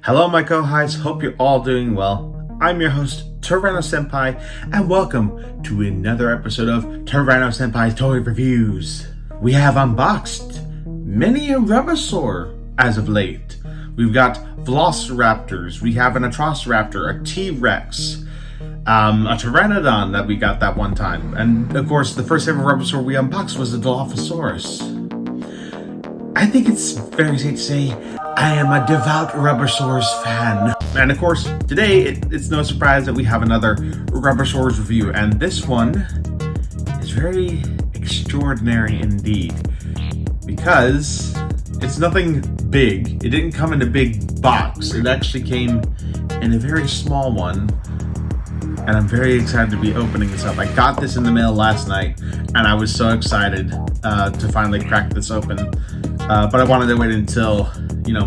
Hello my co-hosts, hope you're all doing well. I'm your host, Tyranno Senpai, and welcome to another episode of Tyranno Senpai's Toy Reviews. We have unboxed many a RubberSaurs as of late. We've got Velociraptors, we have an Atrociraptor, a T-Rex, a Pteranodon that we got that one time, and of course the first ever RubberSaurs we unboxed was the Dilophosaurus. I think it's very safe to say I am a devout RubberSaurs fan. And of course, today it's no surprise that we have another RubberSaurs review, and this one is very extraordinary indeed because it's nothing big. It didn't come in a big box. It actually came in a very small one, and I'm very excited to be opening this up. I got this in the mail last night, and I was so excited to finally crack this open. But I wanted to wait until,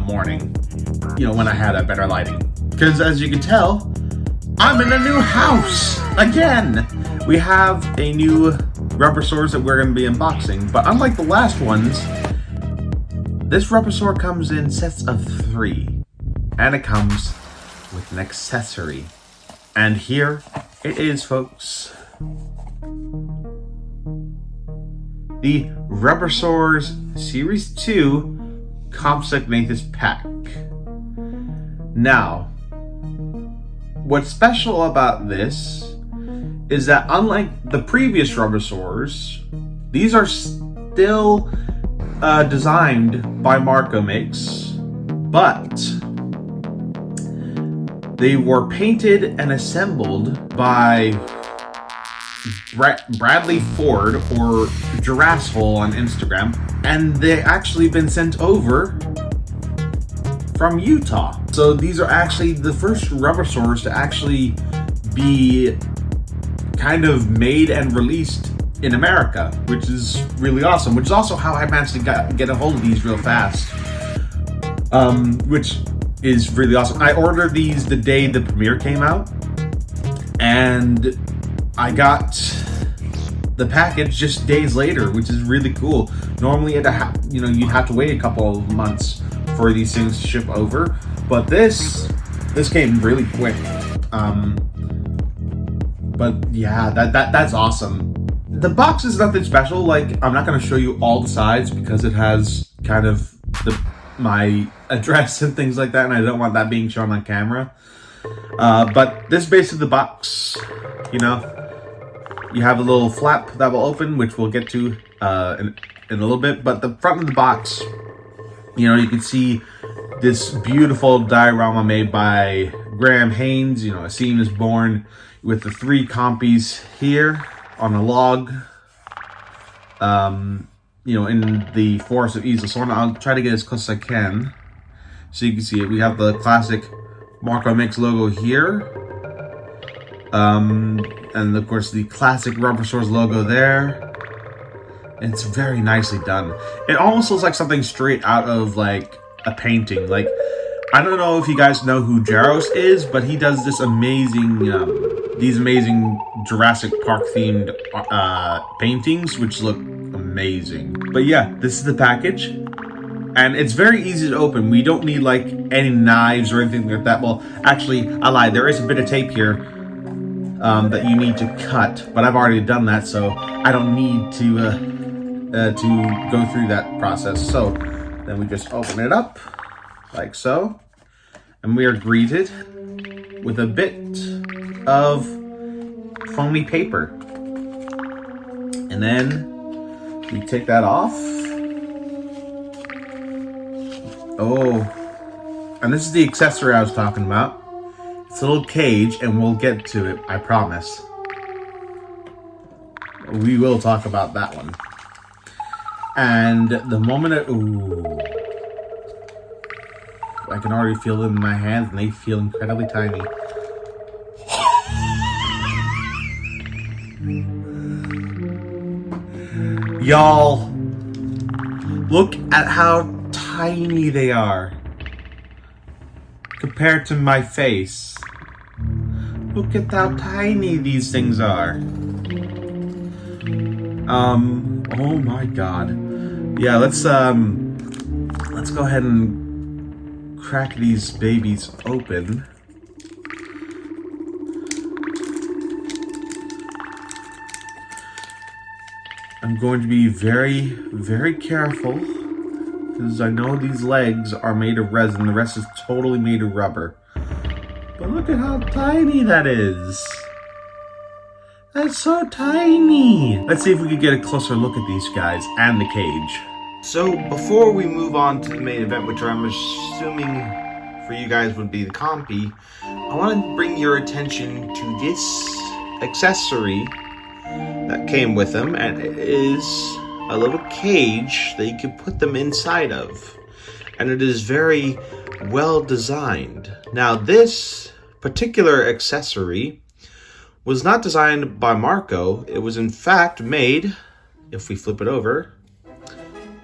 morning, when I had a better lighting. Because as you can tell, I'm in a new house again. We have a new RubberSaurs that we're going to be unboxing, but unlike the last ones, this RubberSaurs comes in sets of 3, and it comes with an accessory. And here it is, folks. The RubberSaurs Series 2 Compsognathus pack. Now, what's special about this is that unlike the previous RubberSaurs, these are still designed by Marco Makes, but they were painted and assembled by Bradley Ford or Jurassihole on Instagram, and they actually been sent over from Utah. So these are actually the first RubberSaurs to actually be kind of made and released in America, which is really awesome, which is also how I managed to get a hold of these real fast, which is really awesome. I ordered these the day the premiere came out, and I got the package just days later, which is really cool. Normally, you'd have to wait a couple of months for these things to ship over, but this came really quick. But yeah, that's awesome. The box is nothing special. Like, I'm not going to show you all the sides because it has kind of my address and things like that, and I don't want that being shown on camera. But this base of the box, you have a little flap that will open, which we'll get to in a little bit. But the front of the box, you can see this beautiful diorama made by Graham Haynes. A scene is born with the 3 compies here on a log, in the forest of Easel. So I'll try to get as close as I can so you can see it. We have the classic Marco Mix logo here. And of course the classic RubberSaurs logo there. And it's very nicely done. It almost looks like something straight out of like a painting. Like, I don't know if you guys know who Jaros is, but he does this amazing, these amazing Jurassic Park themed paintings, which look amazing. But yeah, this is the package. And it's very easy to open. We don't need like any knives or anything like that. Well, actually, I lied. There is a bit of tape here that you need to cut, but I've already done that, so I don't need to go through that process. So then we just open it up like so, and we are greeted with a bit of foamy paper, and then we take that off. Oh, and this is the accessory I was talking about. It's a little cage, and we'll get to it, I promise. We will talk about that one. And the moment I can already feel them in my hands, and they feel incredibly tiny. Y'all, look at how tiny they are compared to my face. Look at how tiny these things are. Oh my god. Yeah, let's go ahead and crack these babies open. I'm going to be very, very careful because I know these legs are made of resin. The rest is totally made of rubber. But look at how tiny that is. That's so tiny. Let's see if we can get a closer look at these guys and the cage. So before we move on to the main event, which I'm assuming for you guys would be the compy, I want to bring your attention to this accessory that came with them, and it is a little cage that you can put them inside of, and it is very well designed. Now this particular accessory was not designed by Marco. It was in fact made, if we flip it over,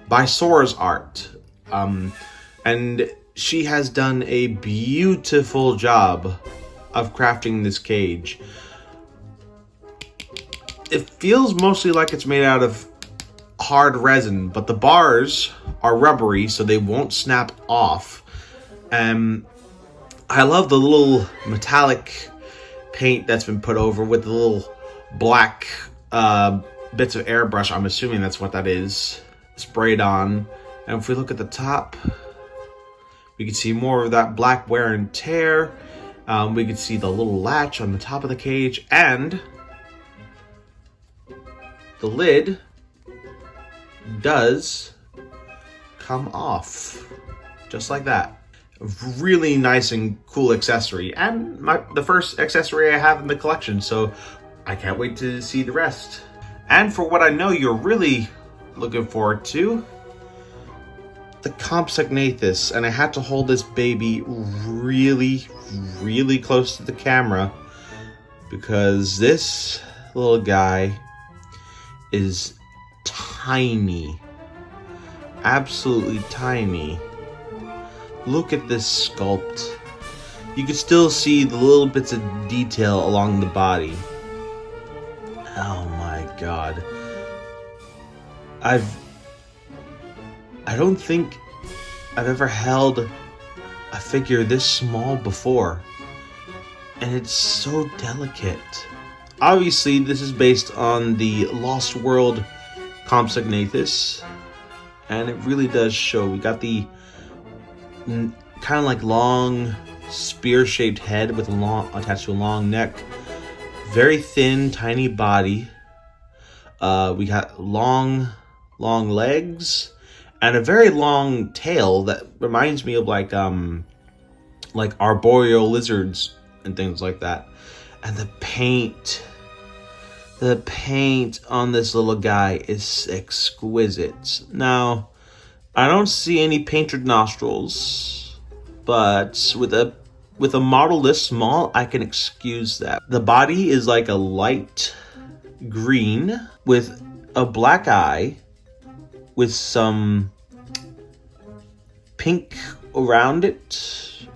by Saurs Art, and she has done a beautiful job of crafting this cage. It feels mostly like it's made out of hard resin, but the bars are rubbery, so they won't snap off. I love the little metallic paint that's been put over with the little black bits of airbrush. I'm assuming that's what that is, sprayed on. And if we look at the top, we can see more of that black wear and tear. We can see the little latch on the top of the cage, and the lid does come off, just like that. A really nice and cool accessory, and the first accessory I have in the collection, so I can't wait to see the rest. And for what I know you're really looking forward to, the Compsognathus, and I had to hold this baby really, really close to the camera because this little guy is tiny, absolutely tiny. Look at this sculpt. You can still see the little bits of detail along the body. Oh my god. I don't think I've ever held a figure this small before, and it's so delicate. Obviously, this is based on the Lost World Compsognathus, and it really does show. We got the kind of like long spear-shaped head with attached to a long neck, very thin, tiny body. We got long legs and a very long tail that reminds me of like arboreal lizards and things like that. And the paint on this little guy is exquisite. Now, I don't see any painted nostrils, but with a model this small, I can excuse that. The body is like a light green with a black eye with some pink around it,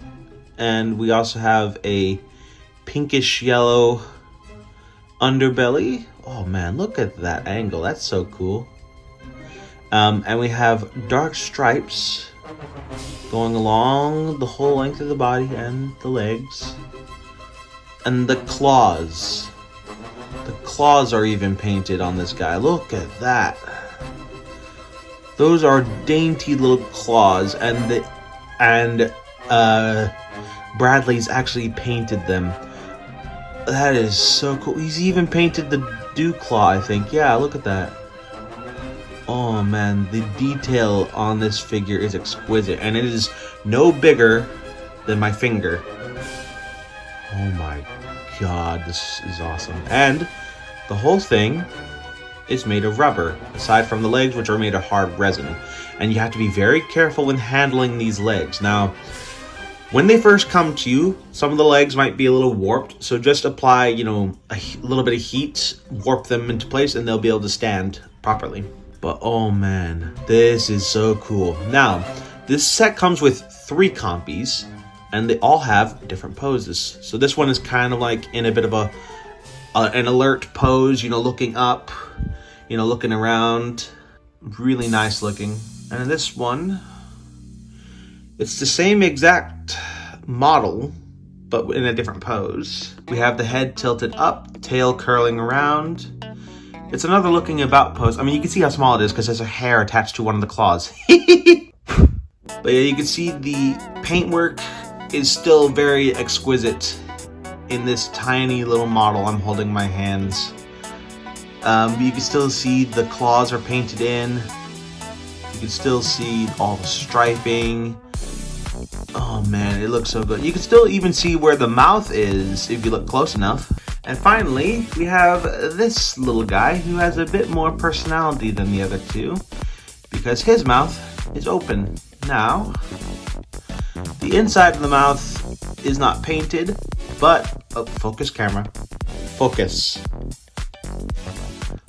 and we also have a pinkish yellow underbelly. Oh man, look at that angle. That's so cool. And we have dark stripes going along the whole length of the body and the legs. And the claws. The claws are even painted on this guy. Look at that. Those are dainty little claws, and Bradley's actually painted them. That is so cool. He's even painted the dew claw, I think. Yeah, look at that. Oh man, the detail on this figure is exquisite, and it is no bigger than my finger. Oh my god, this is awesome. And the whole thing is made of rubber, aside from the legs, which are made of hard resin. And you have to be very careful when handling these legs. Now, when they first come to you, some of the legs might be a little warped, so just apply, a little bit of heat, warp them into place, and they'll be able to stand properly. But oh man, this is so cool. Now, this set comes with 3 compies, and they all have different poses. So this one is kind of like in a bit of an alert pose, looking up, looking around. Really nice looking. And this one It's the same exact model, but in a different pose. We have the head tilted up, tail curling around. It's another looking about pose. I mean, you can see how small it is because there's a hair attached to one of the claws. But yeah, you can see the paintwork is still very exquisite in this tiny little model I'm holding in my hands. You can still see the claws are painted in. You can still see all the striping. Oh man, it looks so good. You can still even see where the mouth is if you look close enough. And finally, we have this little guy who has a bit more personality than the other two because his mouth is open. Now, the inside of the mouth is not painted, but focus camera, focus.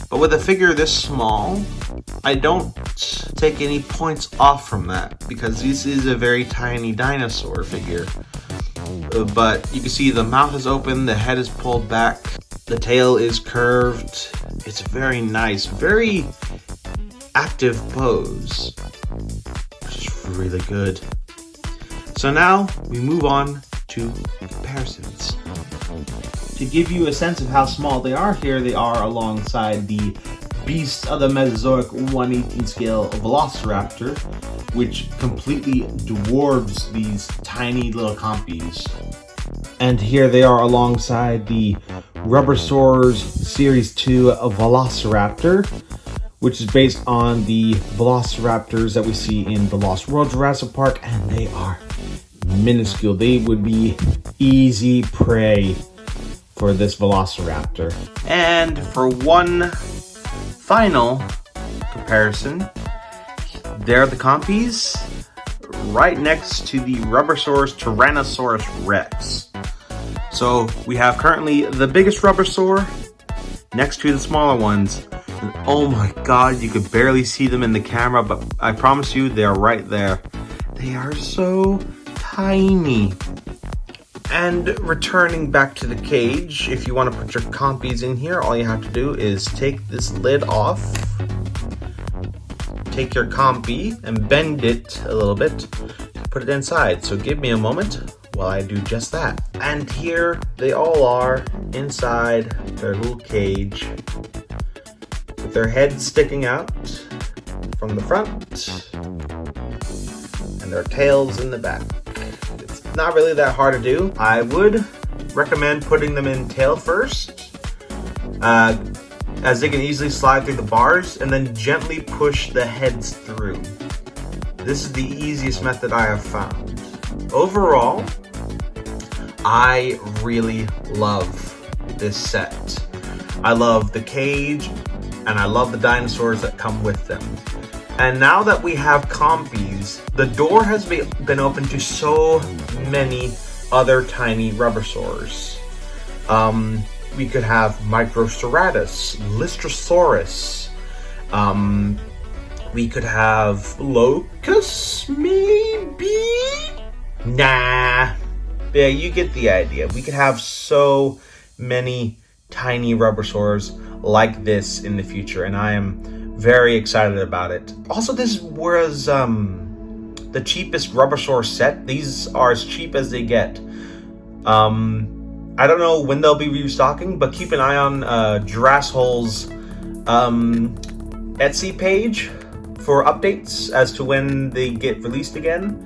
But with a figure this small, I don't take any points off from that because this is a very tiny dinosaur figure. But you can see the mouth is open, the head is pulled back, the tail is curved. It's very nice, very active pose, which is really good. So now we move on to comparisons. To give you a sense of how small they are, here they are alongside the Beast of the Mesozoic 1/18 scale Velociraptor, which completely dwarfs these tiny little compies. And here they are alongside the RubberSaurs Series 2 Velociraptor, which is based on the Velociraptors that we see in the Lost World Jurassic Park, and they are minuscule. They would be easy prey for this Velociraptor. And for one final comparison, there are the compies right next to the RubberSaurs Tyrannosaurus Rex. So we have currently the biggest RubberSaur next to the smaller ones. And oh my god, you could barely see them in the camera, but I promise you they're right there. They are so tiny. And returning back to the cage, if you want to put your compies in here, all you have to do is take this lid off, take your compy and bend it a little bit to put it inside. So give me a moment while I do just that. And here they all are inside their little cage with their heads sticking out from the front and their tails in the back. Not really that hard to do. I would recommend putting them in tail first, as they can easily slide through the bars, and then gently push the heads through. This is the easiest method I have found. Overall, I really love this set. I love the cage, and I love the dinosaurs that come with them. And now that we have compies, the door has been open to so many other tiny RubberSaurs. We could have Microceratops, Lystrosaurus. We could have Locust, maybe? Nah. Yeah, you get the idea. We could have so many tiny RubberSaurs like this in the future, and I am very excited about it. Also, this was the cheapest RubberSaurs set. These are as cheap as they get. I don't know when they'll be restocking, but keep an eye on Jurasshole's Etsy page for updates as to when they get released again.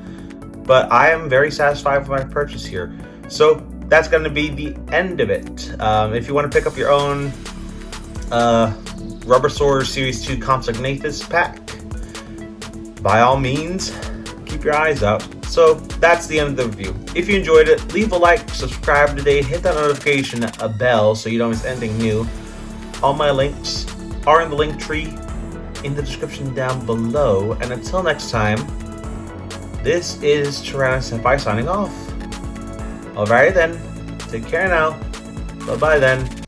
But I am very satisfied with my purchase here. So that's going to be the end of it. If you want to pick up your own RubberSaurs Series 2 Compsognathus pack, by all means, keep your eyes out. So that's the end of the review. If you enjoyed it, leave a like, subscribe today, hit that notification bell so you don't miss anything new. All my links are in the link tree in the description down below. And until next time, this is Tyrannosenpai signing off. Alrighty then, take care now. Bye bye then.